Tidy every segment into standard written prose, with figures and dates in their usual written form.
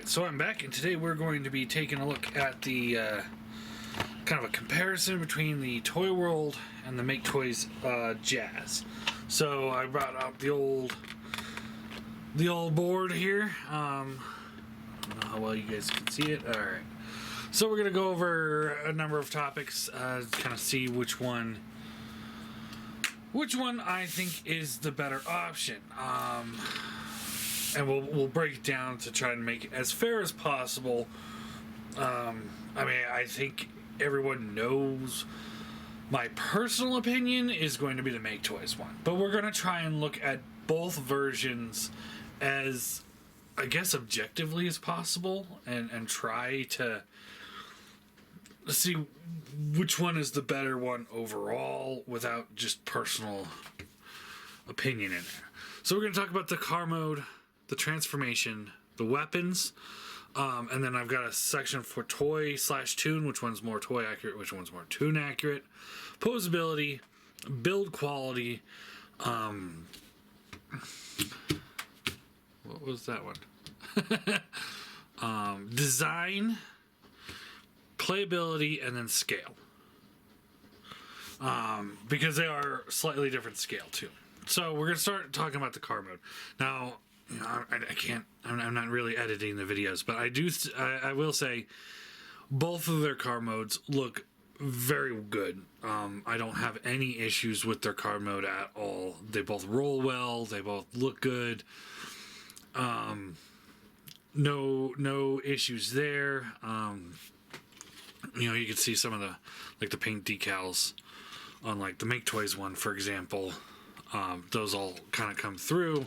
Alright, so I'm back, and today we're going to be taking a look at the kind of a comparison between the Toyworld and the Maketoys Jazz. So I brought out the old board here. I don't know how well you guys can see it. Alright. So we're going to go over a number of topics, kind of see which one I think is the better option. And we'll break it down to try and make it as fair as possible. I mean, I think everyone knows my personal opinion is going to be the Maketoys one. But we're going to try and look at both versions as, I guess, objectively as possible. And try to see which one is the better one overall without just personal opinion in there. So we're going to talk about the car mode, the transformation, the weapons, and then I've got a section for toy/tune, which one's more toy accurate, which one's more tune accurate, posability, build quality, what was that one? Design, playability, and then scale. Because they are slightly different scale too. So we're gonna start talking about the car mode. Now, you know, I'm not really editing the videos, but I will say both of their car modes look very good. I don't have any issues with their car mode at all. They both roll well. They both look good. No issues there. You know, you can see some of the paint decals on like the Maketoys one, for example. Those all kind of come through,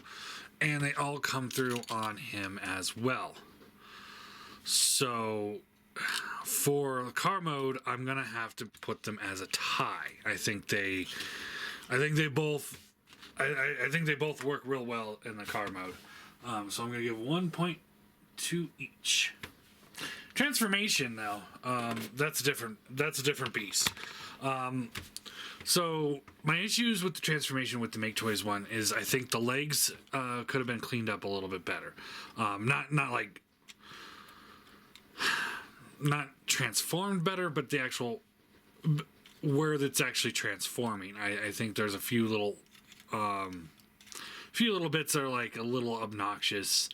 and they all come through on him as well. So for car mode, I'm gonna have to put them as a tie. I think they both work real well in the car mode. So I'm gonna give 1.2 each. Transformation, though, that's a different beast. So my issues with the transformation with the Maketoys one is I think the legs could have been cleaned up a little bit better. Not transformed better, but the actual where that's actually transforming. I think there's a few little bits that are like a little obnoxious,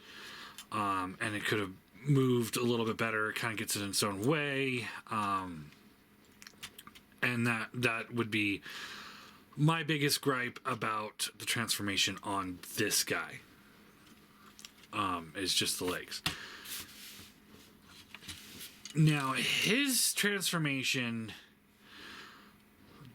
and it could have moved a little bit better. It kind of gets it in its own way. And that would be my biggest gripe about the transformation on this guy. Is just the legs. Now, his transformation,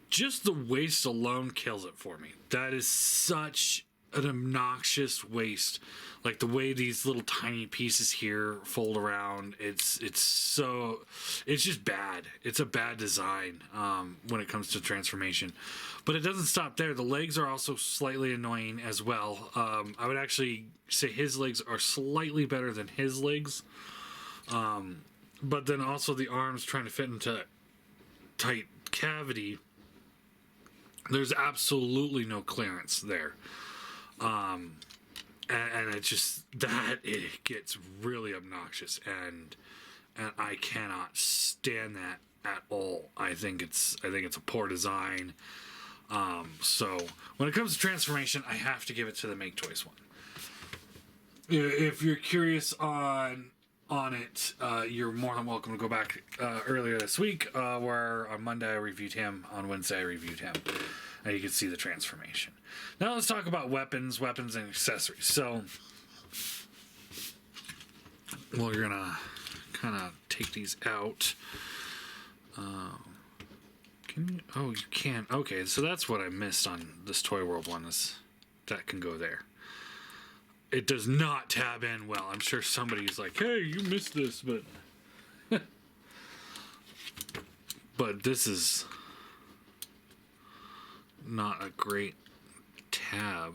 just the waist alone kills it for me. That is such an obnoxious waist. Like the way these little tiny pieces here fold around, it's just bad. It's a bad design when it comes to transformation. But it doesn't stop there. The legs are also slightly annoying as well. I would actually say his legs are slightly better than his legs. But then also the arms trying to fit into tight cavity, there's absolutely no clearance there. And it just, it gets really obnoxious, and I cannot stand that at all. I think it's a poor design. So when it comes to transformation, I have to give it to the Maketoys one. If you're curious on it, you're more than welcome to go back earlier this week, where on Monday I reviewed him, on Wednesday I reviewed him. And you can see the transformation. Now let's talk about weapons and accessories. So we're gonna kind of take these out. Can you? Oh, you can. Okay, so that's what I missed on this Toyworld one. Is that can go there. It does not tab in well. I'm sure somebody's like, "Hey, you missed this," but but this is not a great tab.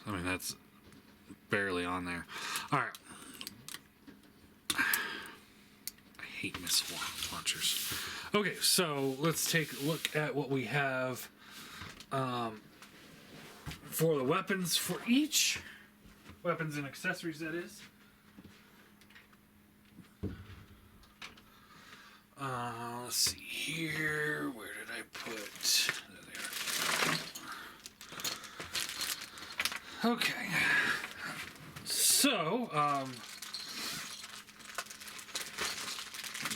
I mean, that's barely on there. All right. I hate missile launchers. Okay, so let's take a look at what we have for the weapons for each. weapons and accessories, that is. Let's see here. Where did I put? There. Okay. So,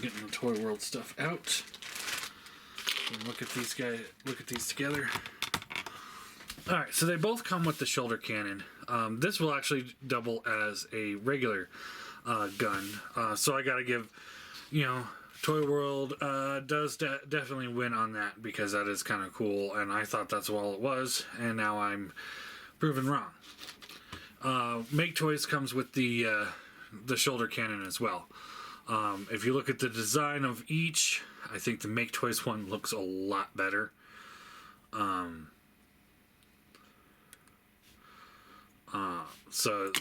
getting the Toyworld stuff out. And look at these guys. Look at these together. All right, so they both come with the shoulder cannon. This will actually double as a regular gun. So I gotta give, Toyworld does definitely win on that, because that is kind of cool, and I thought that's all it was, and now I'm proven wrong. Maketoys comes with the shoulder cannon as well. If you look at the design of each, I think the Maketoys one looks a lot better. So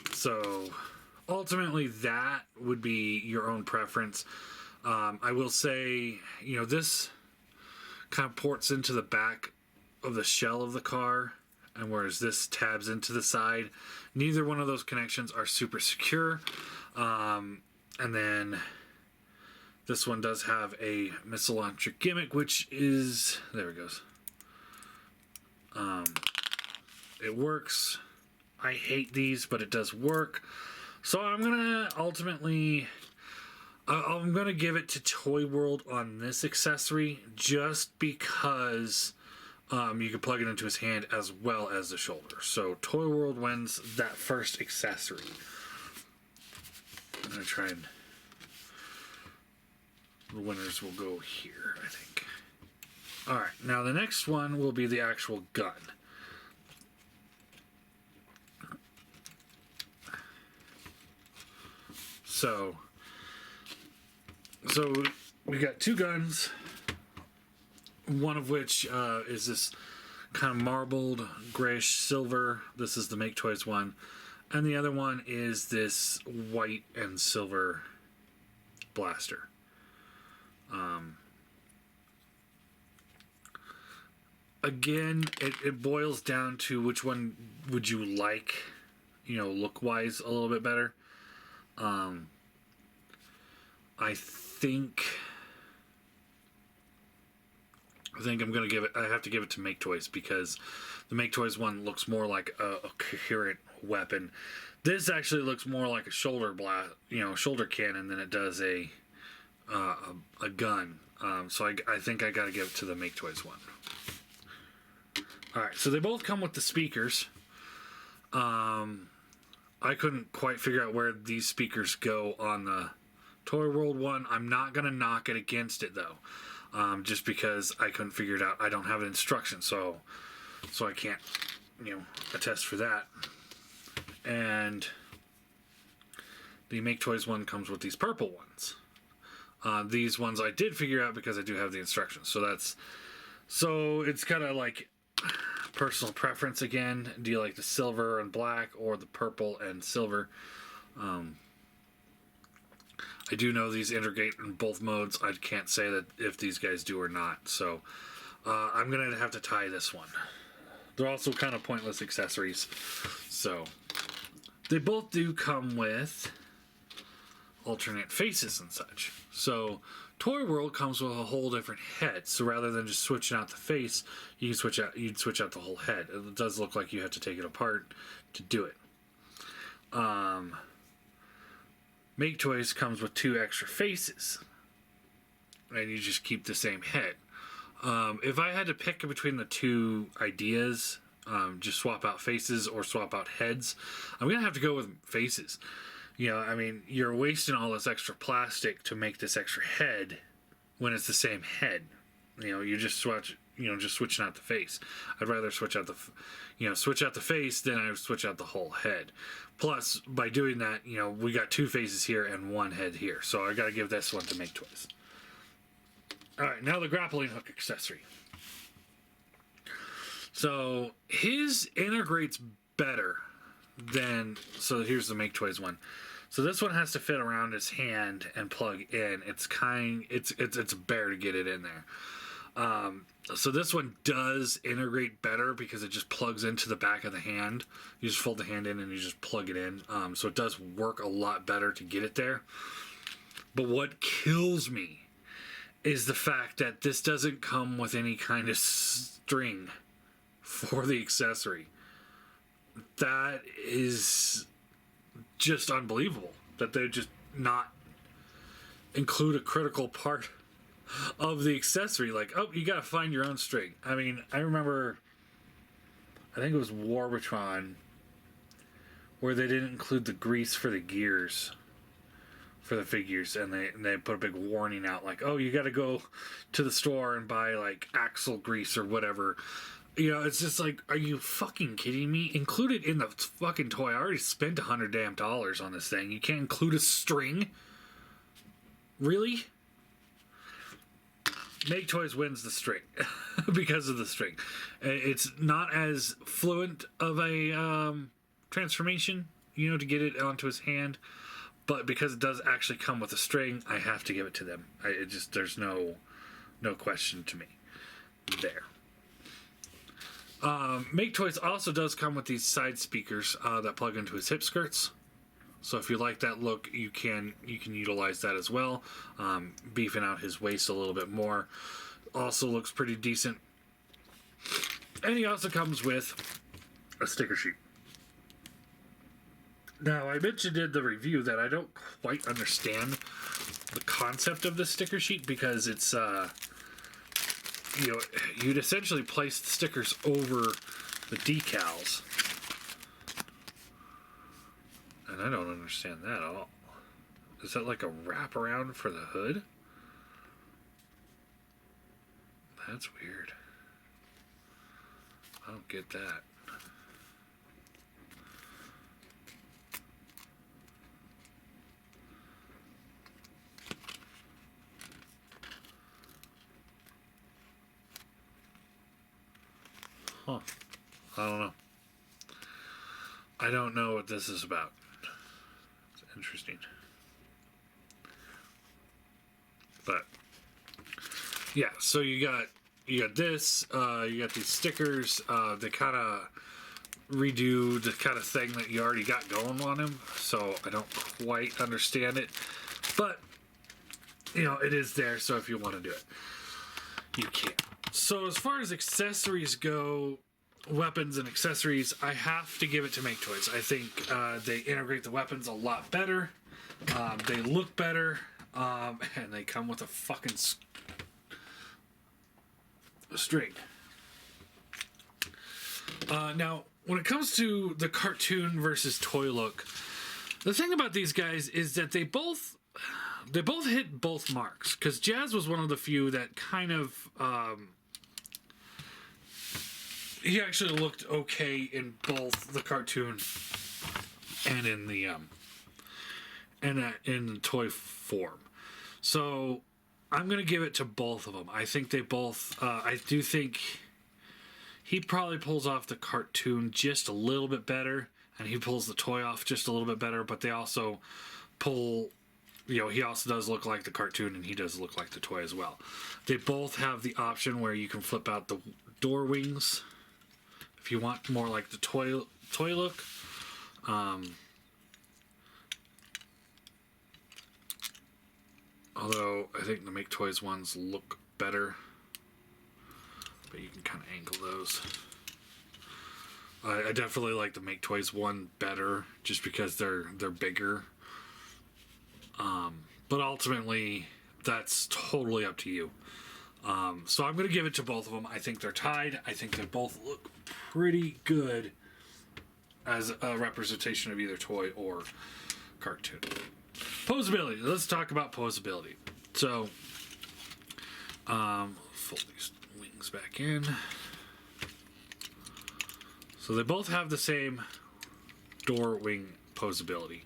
ultimately that would be your own preference. I will say, this kind of ports into the back of the shell of the car, and whereas this tabs into the side, neither one of those connections are super secure. And then this one does have a missile launcher gimmick, which is, there it goes. It works. I hate these, but it does work. So I'm gonna ultimately, I'm gonna give it to Toyworld on this accessory, just because you can plug it into his hand as well as the shoulder. So Toyworld wins that first accessory. I'm gonna try and, the winners will go here, I think. All right, now the next one will be the actual gun. So we got two guns, one of which is this kind of marbled grayish silver. This is the Maketoys one. And the other one is this white and silver blaster. Again, it boils down to which one would you like, look-wise a little bit better. I think I'm gonna give it. I have to give it to Maketoys, because the Maketoys one looks more like a coherent weapon. This actually looks more like a shoulder shoulder cannon than it does a gun. So I think I gotta give it to the Maketoys one. All right, so they both come with the speakers. I couldn't quite figure out where these speakers go on the Toyworld one. I'm not going to knock it against it, though, just because I couldn't figure it out. I don't have an instruction, so I can't, attest for that. And the Maketoys one comes with these purple ones. These ones I did figure out because I do have the instructions. So it's kind of like personal preference again. Do you like the silver and black or the purple and silver? I do know these integrate in both modes. I can't say that if these guys do or not. So I'm going to have to tie this one. They're also kind of pointless accessories. So they both do come with alternate faces and such. So Toyworld comes with a whole different head. So rather than just switching out the face, you'd switch out the whole head. It does look like you have to take it apart to do it. Maketoys comes with 2 extra faces, and you just keep the same head. If I had to pick between the two ideas, just swap out faces or swap out heads, I'm gonna have to go with faces. You're wasting all this extra plastic to make this extra head when it's the same head. You just switching out the face. I'd rather switch out the face than I would switch out the whole head. Plus, by doing that, we got 2 faces here and 1 head here. So I got to give this one to Maketoys. All right, now the grappling hook accessory. So his integrates better than. So here's the Maketoys one. So this one has to fit around his hand and plug in. It's a bear to get it in there. So this one does integrate better because it just plugs into the back of the hand. You just fold the hand in and you just plug it in. So it does work a lot better to get it there. But what kills me is the fact that this doesn't come with any kind of string for the accessory. That is just unbelievable that they just not include a critical part of the accessory. Like, oh, you gotta find your own string. I mean, I remember, I think it was Warbitron, where they didn't include the grease for the gears for the figures, and they put a big warning out like, oh, you gotta go to the store and buy like axle grease or whatever. You know, it's just like, are you fucking kidding me? Include it in the fucking toy. I already spent $100 on this thing. You can't include a string? Really? Maketoys wins the string because of the string. It's not as fluent of a transformation, you know, to get it onto his hand, but because it does actually come with a string, I have to give it to them. There's no question to me there. Maketoys also does come with these side speakers that plug into his hip skirts. So if you like that look, you can utilize that as well, beefing out his waist a little bit more. Also looks pretty decent. And he also comes with a sticker sheet. Now, I mentioned in the review that I don't quite understand the concept of the sticker sheet because it's, you know, you'd essentially place the stickers over the decals. And I don't understand that at all. Is that like a wraparound for the hood? That's weird. I don't get that. Huh. I don't know. I don't know what this is about. It's interesting. But yeah, so you got this, you got these stickers, they kind of redo the kind of thing that you already got going on him, so I don't quite understand it, but you know, it is there, so if you want to do it, you can. So as far as accessories go, weapons and accessories, I have to give it to Maketoys. I think they integrate the weapons a lot better, they look better, and they come with a fucking string. Now, when it comes to the cartoon versus toy look, the thing about these guys is that they both hit both marks. Because Jazz was one of the few that kind of he actually looked okay in both the cartoon and in the in the toy form. So I'm going to give it to both of them. I think they both, I do think he probably pulls off the cartoon just a little bit better, and he pulls the toy off just a little bit better, but they also pull, you know, he also does look like the cartoon, and he does look like the toy as well. They both have the option where you can flip out the door wings if you want more like the toy look. Although, I think the Maketoys ones look better. But you can kind of angle those. I definitely like the Maketoys one better, just because they're bigger. But ultimately, that's totally up to you. So I'm going to give it to both of them. I think they're tied. I think they both look pretty good as a representation of either toy or cartoon. Posability. Let's talk about posability. So, fold these wings back in. So they both have the same door wing posability.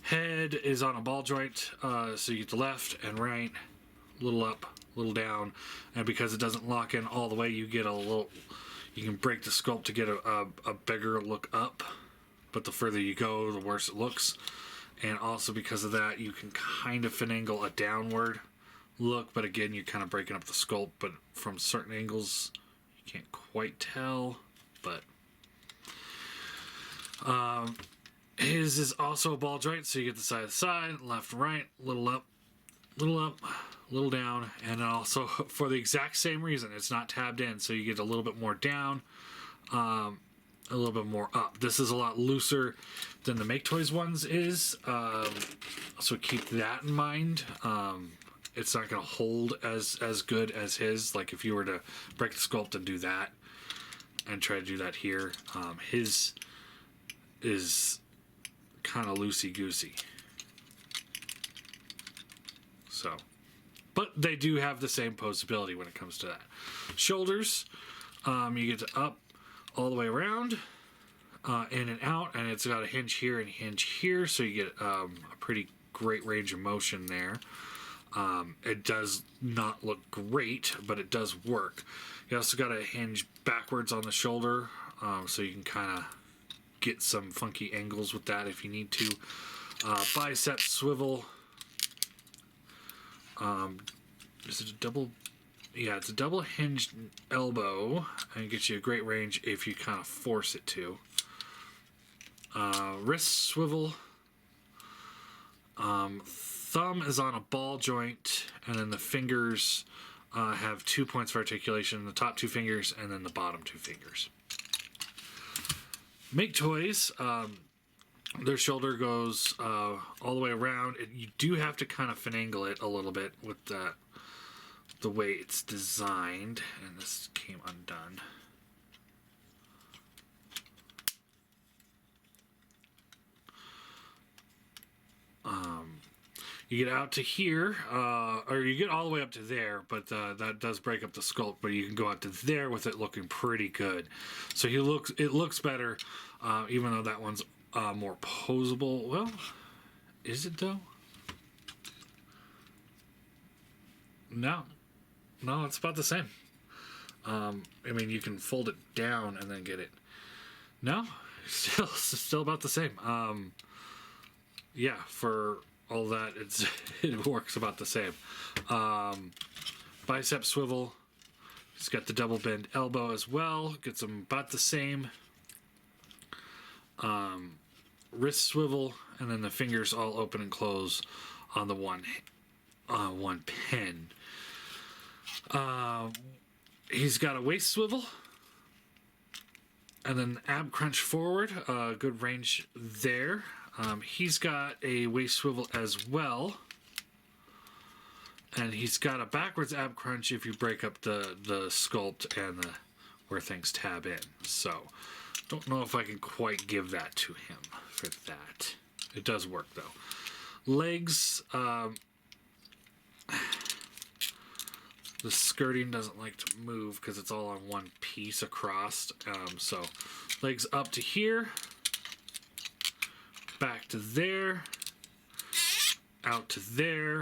Head is on a ball joint, so you get the left and right, a little up, a little down, and because it doesn't lock in all the way, you get a little. You can break the sculpt to get a bigger look up. But the further you go, the worse it looks. And also because of that, you can kind of finagle a downward look, but again, you're kind of breaking up the sculpt, but from certain angles, you can't quite tell, but his is also a ball joint, so you get the side to side, left, right, little up, little down, and also for the exact same reason, it's not tabbed in, so you get a little bit more down, a little bit more up. This is a lot looser than the Maketoys ones is, so keep that in mind. It's not going to hold as good as his. Like if you were to break the sculpt and do that, and try to do that here, his is kind of loosey-goosey. So, but they do have the same posability when it comes to that. Shoulders, you get to up all the way around, in and out, and it's got a hinge here and a hinge here, so you get a pretty great range of motion there. It does not look great, but it does work. You also got a hinge backwards on the shoulder, so you can kind of get some funky angles with that if you need to. Bicep swivel. Is it a double? Yeah, it's a double hinged elbow, and it gets you a great range if you kind of force it to. Wrist swivel. Thumb is on a ball joint, and then the fingers have 2 points of articulation, the top two fingers and then the bottom two fingers. Maketoys, their shoulder goes all the way around. You do have to kind of finagle it a little bit with the way it's designed, and this came undone. You get out to here, or you get all the way up to there, but that does break up the sculpt, but you can go out to there with it looking pretty good. So it looks better, even though that one's more posable. Well, is it though? No, it's about the same. I mean, you can fold it down and then get it. No, still about the same. Yeah, for all that, it works about the same. Bicep swivel. It's got the double bend elbow as well. Gets them about the same. Wrist swivel, and then the fingers all open and close on the one pin. He's got a waist swivel, and then ab crunch forward. Good range there. He's got a waist swivel as well, and he's got a backwards ab crunch if you break up the sculpt and where things tab in. So, don't know if I can quite give that to him for that. It does work though. Legs, the skirting doesn't like to move because it's all on one piece across. So, legs up to here. Back to there, out to there.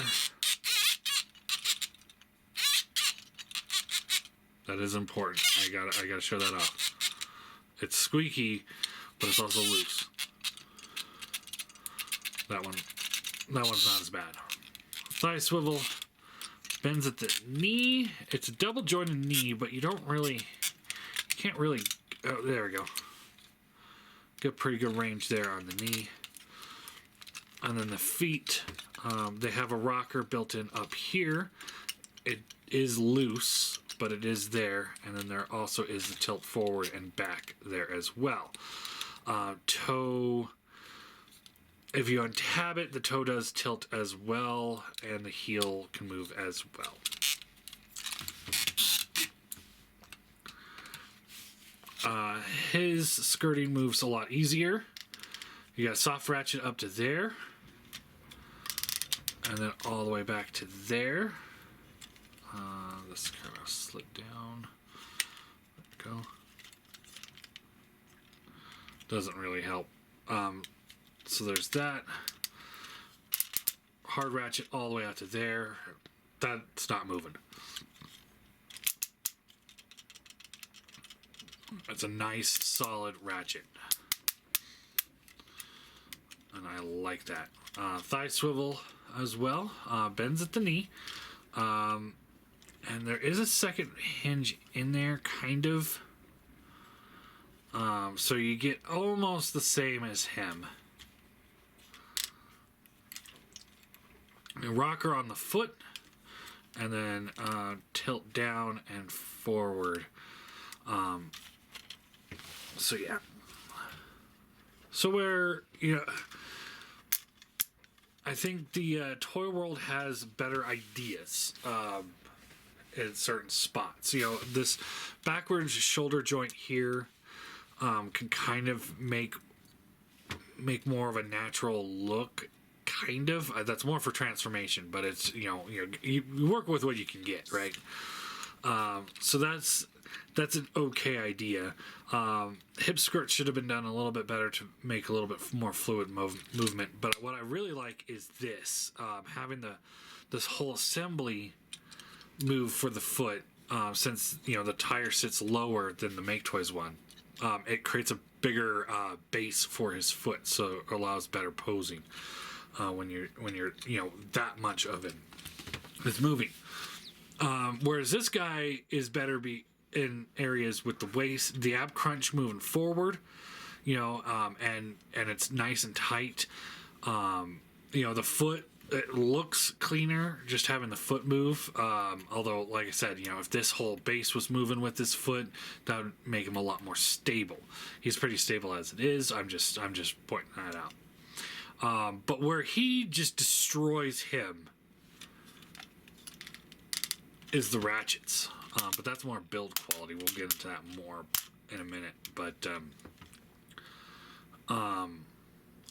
That is important. I gotta show that off. It's squeaky, but it's also loose. That one's not as bad. Thigh swivel, bends at the knee. It's a double jointed knee, but you can't really. Oh, there we go. Get pretty good range there on the knee. And then the feet, they have a rocker built in up here. It is loose, but it is there. And then there also is the tilt forward and back there as well. Toe, if you untab it, the toe does tilt as well, and the heel can move as well. His skirting moves a lot easier. You got a soft ratchet up to there, and then all the way back to there. This kind of slid down. There we go. Doesn't really help. So there's that. Hard ratchet all the way out to there. That's not moving. It's a nice solid ratchet. And and I like that. Thigh swivel as well, bends at the knee. And there is a second hinge in there, kind of. So you get almost the same as him. A rocker on the foot, and then tilt down and forward. So yeah. So where, you know, I think the Toyworld has better ideas in certain spots. You know, this backwards shoulder joint here can kind of make more of a natural look. Kind of. That's more for transformation, but it's, you work with what you can get, right? So that's an okay idea. Hip skirt should have been done a little bit better to make a little bit more fluid movement. But what I really like is this, having this whole assembly move for the foot, since the tire sits lower than the Maketoys one. It creates a bigger base for his foot, so it allows better posing when you're that much of it is moving. Whereas this guy is better in areas with the waist, the ab crunch moving forward, and it's nice and tight. The foot, it looks cleaner just having the foot move. Although, like I said, if this whole base was moving with this foot, that would make him a lot more stable. He's pretty stable as it is. I'm just pointing that out. But where he just destroys him is the ratchets. But that's more build quality. We'll get into that more in a minute. But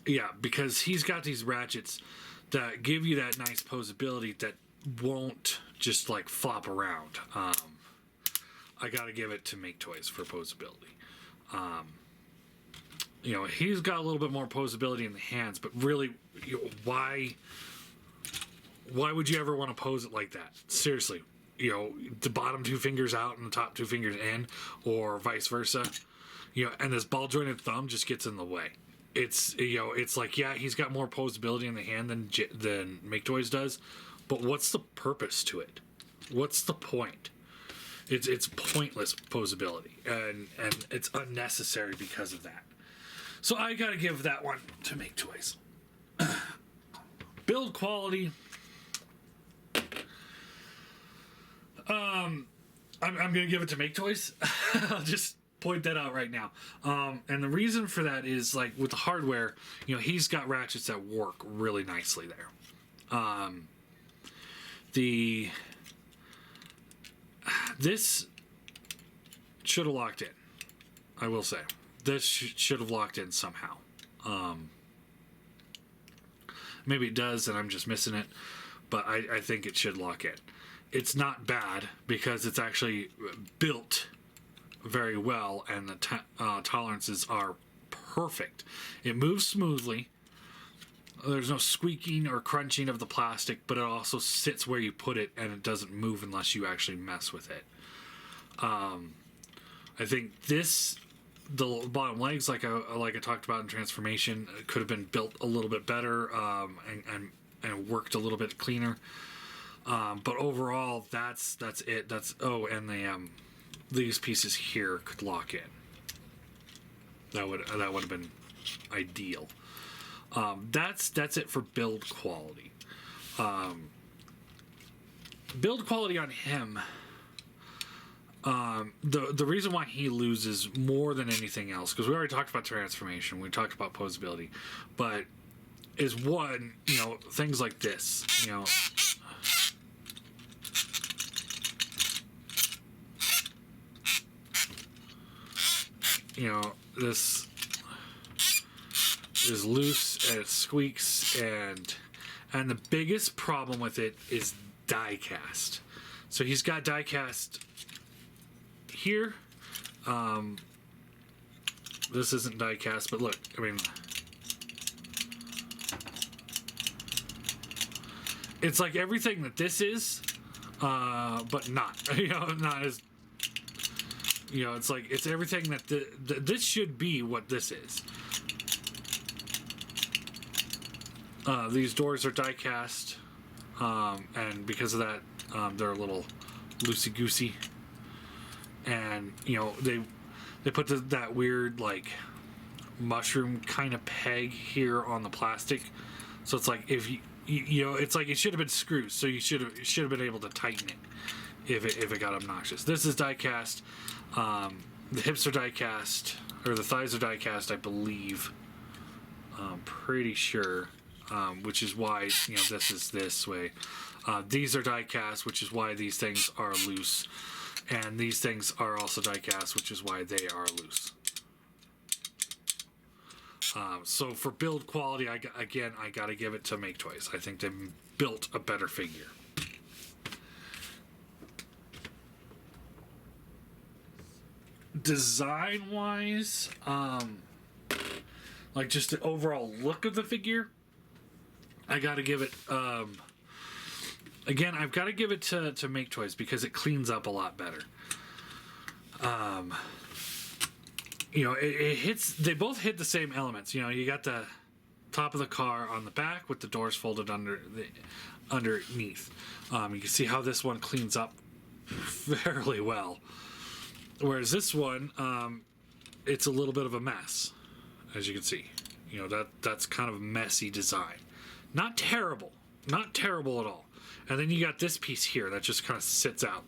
yeah, because he's got these ratchets that give you that nice posability that won't just like flop around. I got to give it to Maketoys for posability. He's got a little bit more posability in the hands, but really, why would you ever want to pose it like that? Seriously, the bottom two fingers out and the top two fingers in, or vice versa. And this ball jointed thumb just gets in the way. It's like, yeah, he's got more posability in the hand than Maketoys does, but what's the purpose to it? What's the point? It's pointless posability, and it's unnecessary because of that. So I gotta give that one to Maketoys. Build quality. I'm gonna give it to Maketoys. I'll just point that out right now. And the reason for that is, like, with the hardware, he's got ratchets that work really nicely there. This should have locked in, I will say. This should have locked in somehow. Maybe it does and I'm just missing it, but I think it should lock in. It's not bad because it's actually built very well, and the tolerances are perfect. It moves smoothly. There's no squeaking or crunching of the plastic, but it also sits where you put it, and it doesn't move unless you actually mess with it. I think the bottom legs, like I talked about in transformation, could have been built a little bit better, and worked a little bit cleaner. But overall, that's it. And these pieces here could lock in. That would have been ideal. That's it for build quality. Build quality on him. The reason why he loses more than anything else, because we already talked about transformation, we talked about posability, but is one, things like this, this is loose and it squeaks, and the biggest problem with it is die cast. So he's got die cast here. This isn't die cast, but look, I mean, it's like everything that this is, but not, not as, it's like, it's everything that this should be what this is. These doors are die cast, and because of that, they're a little loosey goosey. And you know they put that weird like mushroom kind of peg here on the plastic, so it's like if you know it's like it should have been screws, so you should have been able to tighten it if it got obnoxious. This is die cast. The hips are die cast, or the thighs are die cast, I believe. I'm pretty sure, which is why you know this is this way. These are die cast, which is why these things are loose, and these things are also die cast, which is why they are loose. So for build quality, I got to give it to Maketoys. I think they built a better figure. Design wise, like just the overall look of the figure, I got to give it. Again, I've got to give it to Maketoys because it cleans up a lot better. You know, it hits. They both hit the same elements. You know, you got the top of the car on the back with the doors folded underneath. You can see how this one cleans up fairly well, whereas this one, it's a little bit of a mess, as you can see. You know, that's kind of a messy design. Not terrible at all. And then you got this piece here that just kind of sits out,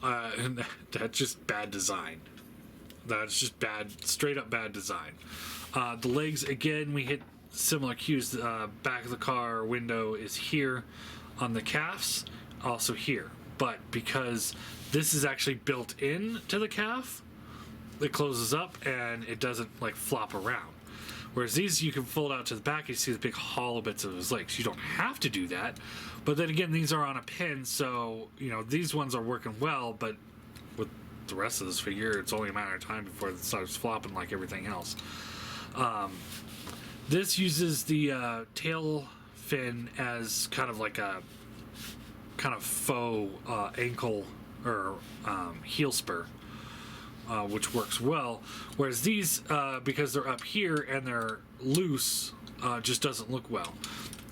and that's just bad design. That's just bad, straight up bad design. The legs, again, we hit similar cues. The back of the car window is here on the calves, also here. But because this is actually built in to the calf, it closes up and it doesn't like flop around. Whereas these you can fold out to the back, you see the big hollow bits of his legs. You don't have to do that. But then again, these are on a pin, so you know these ones are working well, but with the rest of this figure, it's only a matter of time before it starts flopping like everything else. This uses the tail fin as kind of like a kind of faux ankle or heel spur, which works well. Whereas these, because they're up here and they're loose, just doesn't look well.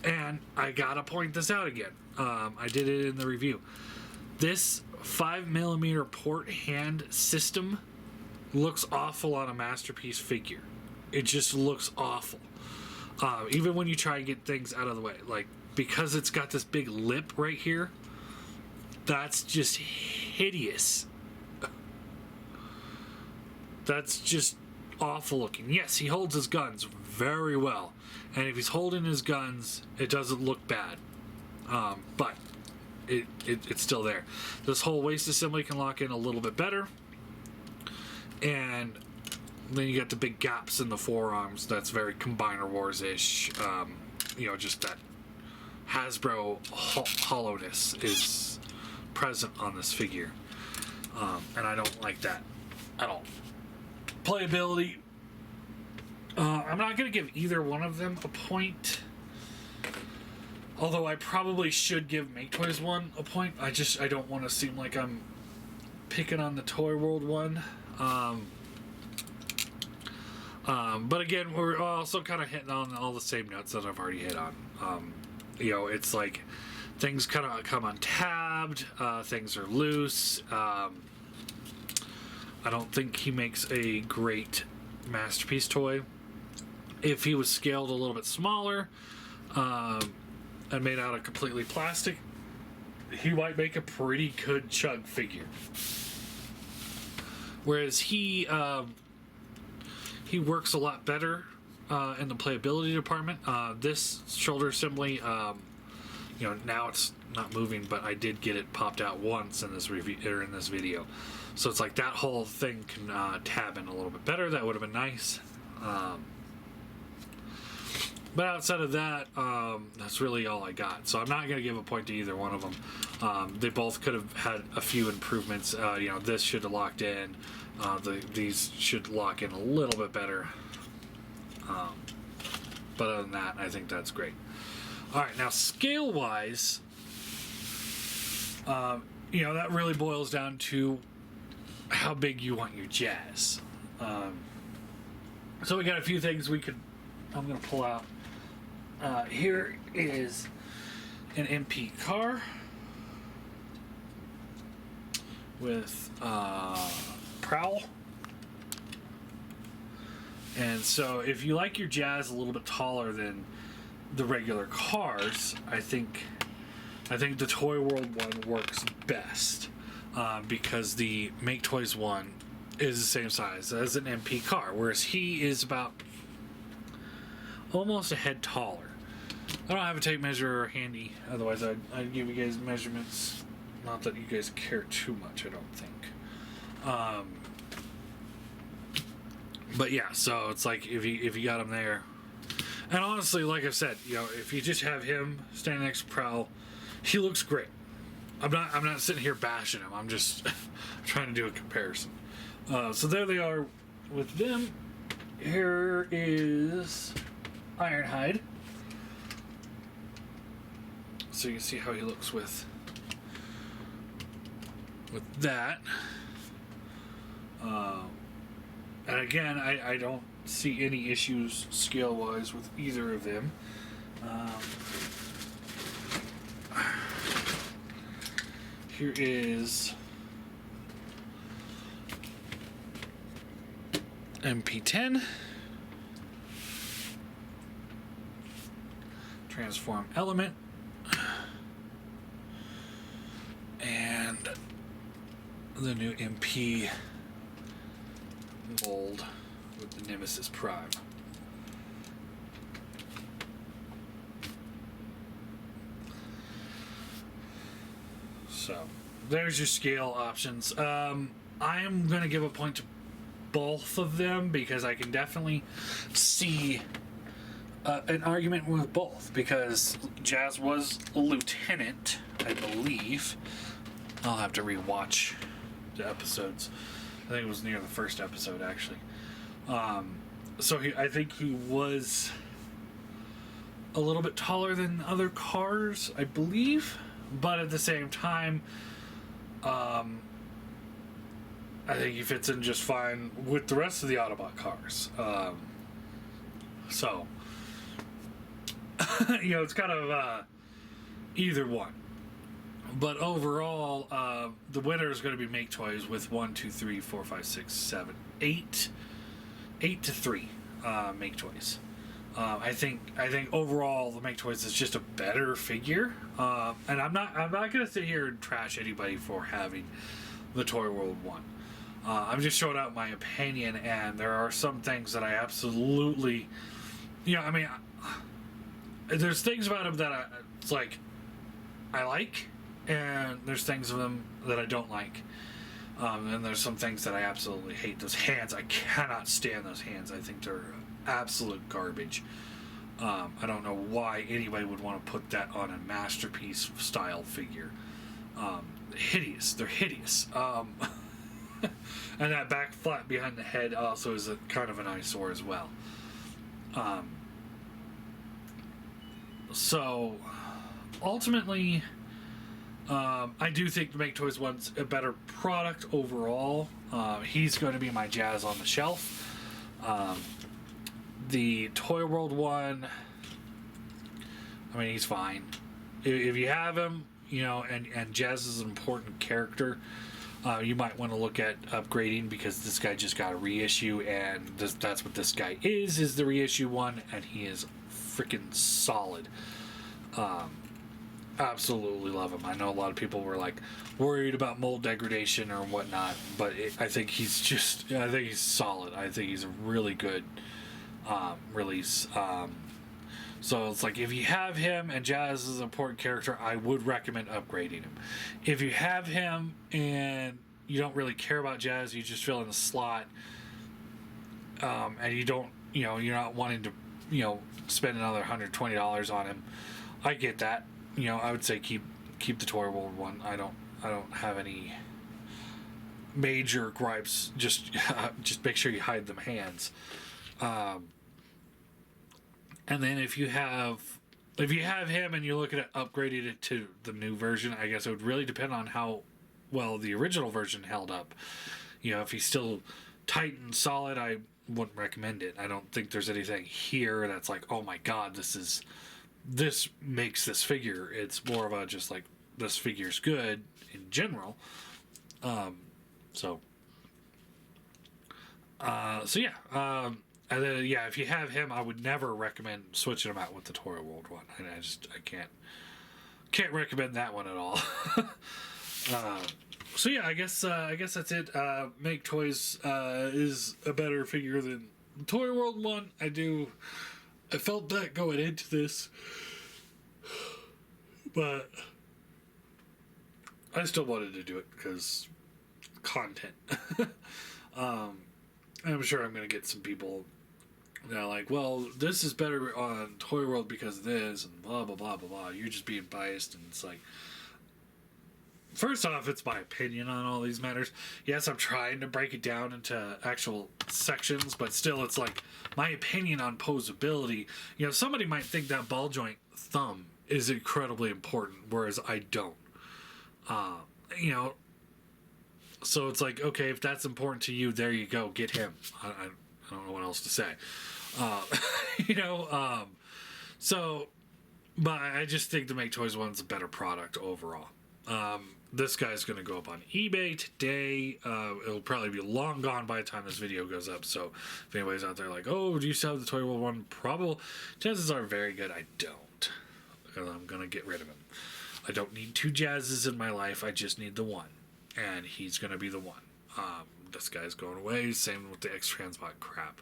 And I gotta point this out again. I did it in the review. This 5mm port hand system looks awful on a Masterpiece figure. It just looks awful. Even when you try and get things out of the way, like because it's got this big lip right here, that's just hideous. That's just awful looking. Yes, he holds his guns very well, and if he's holding his guns, it doesn't look bad. But it's still there. This whole waist assembly can lock in a little bit better, and then you got the big gaps in the forearms. That's very Combiner Wars-ish. You know, just that Hasbro hollowness is present on this figure, and I don't like that at all. Playability, I'm not going to give either one of them a point, although I probably should give Maketoys one a point. I don't want to seem like I'm picking on the Toyworld one. But again, we're also kind of hitting on all the same notes that I've already hit on. You know, it's like things kind of come untabbed, things are loose. I don't think he makes a great Masterpiece toy. If he was scaled a little bit smaller and made out of completely plastic, he might make a pretty good chug figure. Whereas he works a lot better in the playability department. This shoulder assembly, you know, now it's not moving, but I did get it popped out once in this review or in this video. So it's like that whole thing can tab in a little bit better. That would have been nice. But outside of that, that's really all I got. So I'm not going to give a point to either one of them. They both could have had a few improvements. You know, this should have locked in. These should lock in a little bit better. But other than that, I think that's great. All right, now scale-wise, you know, that really boils down to how big you want your Jazz. So we got a few things I'm going to pull out. Here is an MP car with Prowl. And so if you like your Jazz a little bit taller than the regular cars, I think the Toyworld one works best, because the Maketoys one is the same size as an MP car, whereas he is about almost a head taller. I don't have a tape measure handy, otherwise I'd give you guys measurements. Not that you guys care too much, I don't think. But yeah, so it's like if you got him there, and honestly, like I said, if you just have him standing next to Prowl, he looks great. I'm not sitting here bashing him. I'm just trying to do a comparison. So there they are with them. Here is Ironhide. So you can see how he looks with that. And again, I don't see any issues scale-wise with either of them. Here is MP10. Transform Element. And the new MP mold with the Nemesis Prime. So there's your scale options. I'm going to give a point to both of them because I can definitely see an argument with both, because Jazz was a lieutenant, I believe. I'll have to rewatch the episodes. I think it was near the first episode, actually. So I think he was a little bit taller than other cars, I believe. But at the same time, I think he fits in just fine with the rest of the Autobot cars. So, it's kind of either one. But overall, the winner is going to be Maketoys with 1, 2, 3, 4, 5, 6, 7, 8 to 3 Maketoys. I think overall the Maketoys is just a better figure, and I'm not going to sit here and trash anybody for having the Toyworld one. I'm just showing out my opinion, and there are some things that I absolutely, there's things about him that I like, and there's things of them that I don't like. And there's some things that I absolutely hate. Those hands, I cannot stand those hands. I think they're absolute garbage. I don't know why anybody would want to put that on a Masterpiece style figure. Hideous. They're hideous. And that back flat behind the head also is a kind of an eyesore as well. So ultimately, I do think the Maketoys one's a better product overall. He's going to be my Jazz on the shelf. The Toyworld one, he's fine. If you have him, and Jazz is an important character, you might want to look at upgrading, because this guy just got a reissue, and that's what this guy is the reissue one, and he is freaking solid. Absolutely love him. I know a lot of people were worried about mold degradation or whatnot, but I think he's solid. I think he's a really good release. So it's if you have him and Jazz is an important character, I would recommend upgrading him. If you have him and you don't really care about Jazz, you just fill in the slot, and you don't, you're not wanting to, spend another $120 on him, I get that. I would say keep the Toyworld one. I don't have any major gripes. Just make sure you hide them hands. And then if you have him and you're looking at upgrading it to the new version, I guess it would really depend on how well the original version held up. If he's still tight and solid, wouldn't recommend it. I don't think there's anything here that's like, oh my god, this makes this figure. It's more of a just like, this figure's good in general. So yeah. And then yeah, if you have him, I would never recommend switching him out with the Toyworld one. I can't recommend that one at all. So yeah, I guess that's it. Maketoys is a better figure than the Toyworld one. I felt that going into this, but I still wanted to do it because content. I'm sure I'm gonna get some people that are like, well, this is better on Toyworld because of this, and blah blah blah blah blah. You're just being biased, and it's like, first off, it's my opinion on all these matters. Yes, I'm trying to break it down into actual sections, but still, it's like my opinion on posability. You know, somebody might think that ball joint thumb is incredibly important, whereas I don't. You know, so it's like, okay, if that's important to you, there you go, get him. I don't know what else to say. You know, so, but I just think the Maketoys one's a better product overall. This guy's going to go up on eBay today. It'll probably be long gone by the time this video goes up. So if anybody's out there like, oh, do you still have the Toyworld one? Probably. Chances are very good I don't. Because I'm going to get rid of him. I don't need two Jazzes in my life. I just need the one. And he's going to be the one. This guy's going away. Same with the X-Transbot crap.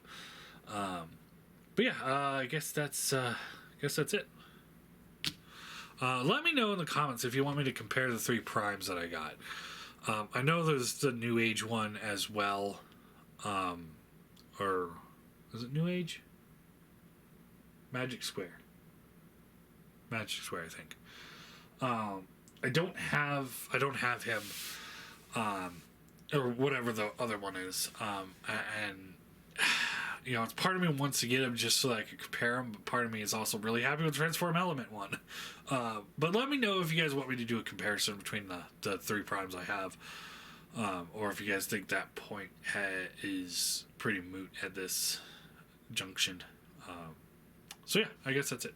But yeah, I guess that's it. Let me know in the comments if you want me to compare the 3 primes that I got. I know there's the New Age one as well. Or is it New Age? Magic Square, I think. I don't have him, or whatever the other one is. And you know, it's part of me wants to get him just so that I could compare him, but part of me is also really happy with Transform Element one. But let me know if you guys want me to do a comparison between the 3 primes I have, or if you guys think that point is pretty moot at this junction. So yeah, I guess that's it.